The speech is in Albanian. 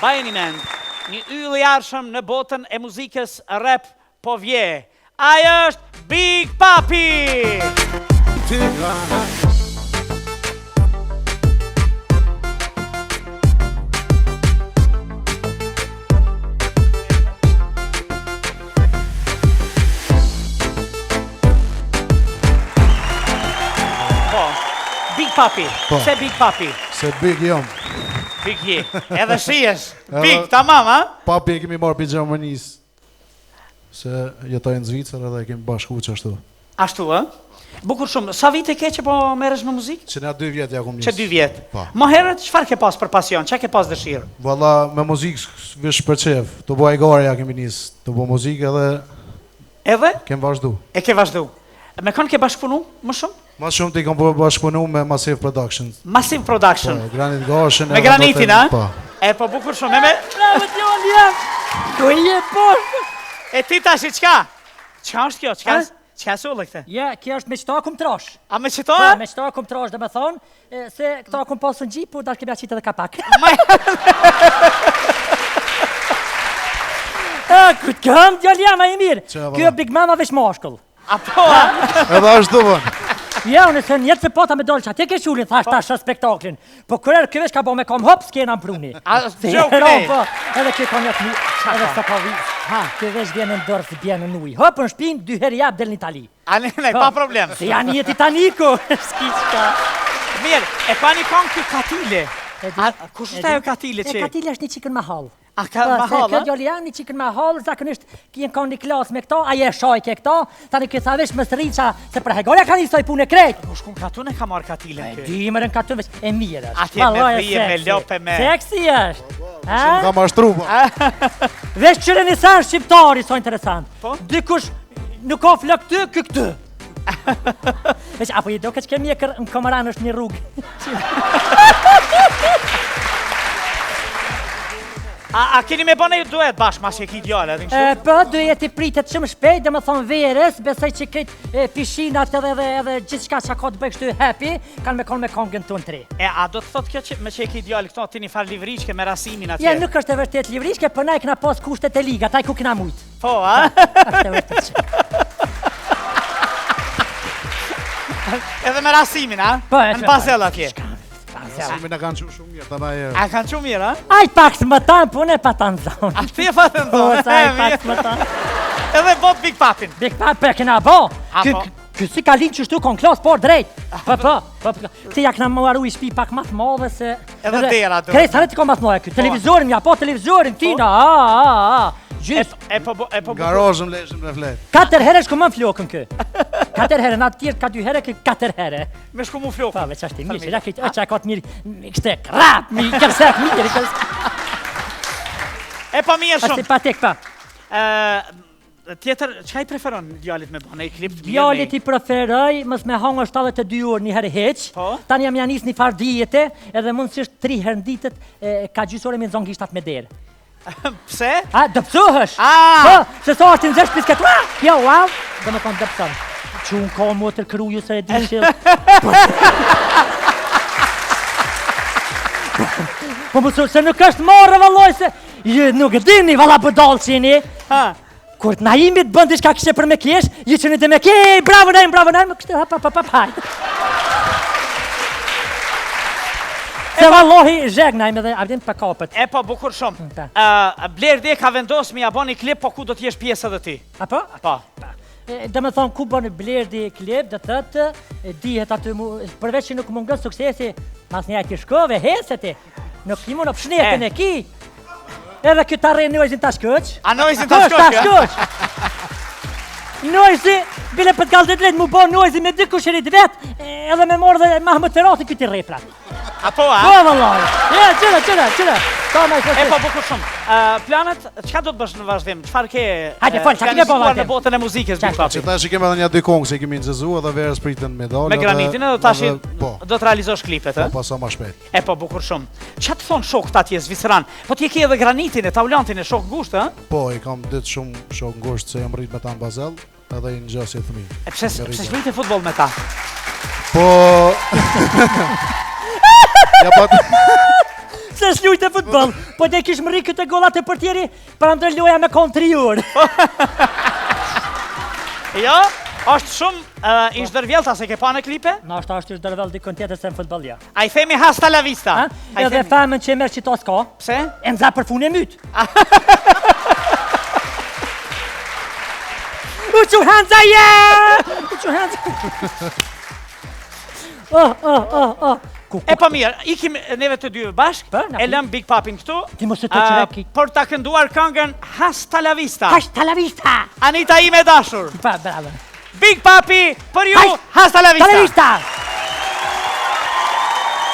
Bajeni mend, një yll I arshëm në botën e muzikës rap po vje. Ajo është Big Papi! Big Papi, se Big Papi? Se Big jom. Big je, edhe shihesh, Big, tamam, ha? Papi e kemi marrë për Gjermanisë, se jetoj në Zvicër edhe e kemi bashku që ashtu. Ashtu, ha? Bukur shumë, sa vite ke që po merresh në muzikë? Që na 2 vjet ja kom njës. Që 2 vjet? Pa. Më herët, çfarë ke pas për pasion, çka ke pas dëshirë? Valla, me muzikë vish për qef, të bua e gare ja kemi njës, të bua muzikë edhe... Edhe? Kem vazhdu. E ke vazhdu. Me kënë ke bashkëpunu, më shumë? Ma shumë të I kom bashkëpunu me Massive Production. Massive Production? Po, Granit Gashin... Me granitin, ha? Po. E, po bukur shumë, me... Bravo, t'jolë jem! Ku je poshtë? E ti tash I qka? Qka është kjo? Qka sullë këte? Ja, kjo është me qëta kum trosh. A me qëto, Po, ha? me qëta kum trosh, dhe me thonë, se këta kum pasën gjipu, dash kebja qitë edhe kapak. Këtë këm, t'jolë jem, a I mirë. Kjo Big Mama vesh mashkull. A po, ha? Edhe ashtu vën. Ja, unë se njetë për pota me dolqa, ti ke shullin, thash tash spektaklin. Po kërër këvesh ka bo me kom hop, s'kena më pruni. A, Se joke, heron, ne? po, edhe kjo ka njët mi, edhe s'ta ka vi. Ha, këvesh vjen në ndërth, vjen në uj. Hop, në shpin, 2 herë jap del në Itali. A ne, pa problem. Se janë një Titaniku, s'ki qka. Mirë, e pa një kong kjo Katile. Kush është ajo Katile që? Katile është një qikën mahal. A ka mahal, Se kjo ha? djali janë një qikën mahal, zakonisht kjen ka një klasë me këta, aje shajke këta, tani këtë thavesh më sëriqa, se për hegoria ka një soj punë e krejt. Po shkun katun e ka marrë Katile në kjo. Dimërën katun veç, e mirë është. Atje me Vallaj, dhije, me seksi. lope, me... Seksi është. Shumë ka mashtru, po. Vesh qëre një sanë shqiptari, so interesant. Po? Dikush nuk ka flok të, këtë. Veç, apo I do këtë që kemi e kërë, në Komaran është një rrugë. A keni me bëne ju duet bashkë, mas që ki djallë, edhe në shumë? Po, duhet I pritet shumë shpejt, dhe më thonë verës, besoj që këtë pishinat edhe gjithë shka që ka të bëjë kështu happy, kanë me konë me kongën të në 3. E, a do të thot kjo që me që ki djallë këto, ti një farë livriqke me rasimin atje? Ja, nuk është e vërtet livrishke, për na I këna pas kushtet e liga, taj ku këna mujtë. Po, a? është e vërtet që. Edhe me rasimin, a? Po, e Në Basel atje. Shumë në kanë shumë mirë, të na e... A kanë që mirë, a? Aj pak së më tanë, po ne pa tanë zonë. A ti e fatën Po, zonë? sa aj pak së më tanë. Edhe bot Big Papin. Big Papi këna bo. A, po? Ky si ka linë që shtu kon klas, por drejt. Po. Këti ja këna më aru I shpi pak math madhe se... Edhe dera du. Krejt, sa ne ti ko math madhe ky. Televizorin, ja po televizorin, tina, Gjys. E po... Garajëm leshëm në fletë. 4 herë shku më në flokën kë. 4 herë, në atë tjerë ka 2 herë, kë 4 herë. Me shku mu flokë. Pa, veç ashtë I mirë, që lakrit, që ka të mirë, kështë krap, mi kërsek, mirë, E pa mirë ashtë shumë. I patek pa. Tjetër, qka I preferon djallit me bëne? I klip të mirë? Djallit I preferoj, mës me hangë 72 orë një herë heq, Po? tani jam janis një farë dijete, edhe mundësisht 3 herë në ditët, ka gjysore me nëzon gishtat me derë. Pse? A, dëpsuhësh? Ah! Po, se sa është në zesh pisket, jo, wow, dhe me konë dëpson. Që unë ka motër kruju se e di që... Po më se nuk është marrë, valloj, se... Nuk e dini, valla bëdalë që jeni. Ha? Kur të naimit bëndi shka kështë për me kesh, ju që një dhe me kej, bravo najmë, kështë hajtë. Se vallohi zhegnajmë edhe abdim për kapët. E po, bukur shumë. Ta. Blerdi ka vendos me ja bo një klip, po ku do t'jesh pjesë edhe ti? Apo? Po. Dhe me thonë ku bënë Blerdi klip, dhe tëtë, dihet aty mu, përveç që nuk mungën suksesi, mas një ajti shkove, heseti, nuk i mu në pëshnetin e ki, edhe kjo të arrejnë nojzin të shkëq. A nojzin të shkëq? Nojzi, bile për t'kallë dhe drejt mu bo nojzi me dy kusherit vetë, edhe me morë dhe Mahmut Ferati këtë I repra. A po, a? Po, vallaj. Ja, qëra. Ta ma I E po, bukur shumë. Planet, qka do të bësh në vazhdim? Qfar ke... Hajde, fol, qa kime po në vazhdim? botën e muzikës, Big Papi? Që ta që kemi edhe një 2 kongë se kemi nëzëzu edhe verës pritën medalë. Me granitin edhe tash Po, do të realizosh klipet, e? po, sa ma shpejt. E po, bukur shumë. Qa të thonë shokët atje Zvicran? Po t'je ke edhe granitin e taulantin e shok gusht, e? Po, I kam ditë shumë shok ngusht se jam rrit me ta në Basel, edhe I në gjësje të mi. E pse shpërite futbol me ta? Po... Ja pat... Se s'lujtë e futbol, po te kish më rri këtë gollat e portieri, për ndër loja me kon 3 orë. Jo, është shumë i shdërvjelta, se ke pa në klipe? Na është i dërvel dikon tjetër se në futbol, ja. A i themi hasta la vista. Edhe femën që e merë qita s'ka, Pse? e nëza për fun e mytë. U që hanza je! U që hanza... E pa mirë, ikim neve të dy bashk, na e lëm Big Papin këtu, Ti mos e të qëreki. për ta kënduar këngën hasta la vista. Hashta la vista! Anita ime dashur. Pa, bravo. Big Papi, për ju, hasta la vista. Hasta la vista!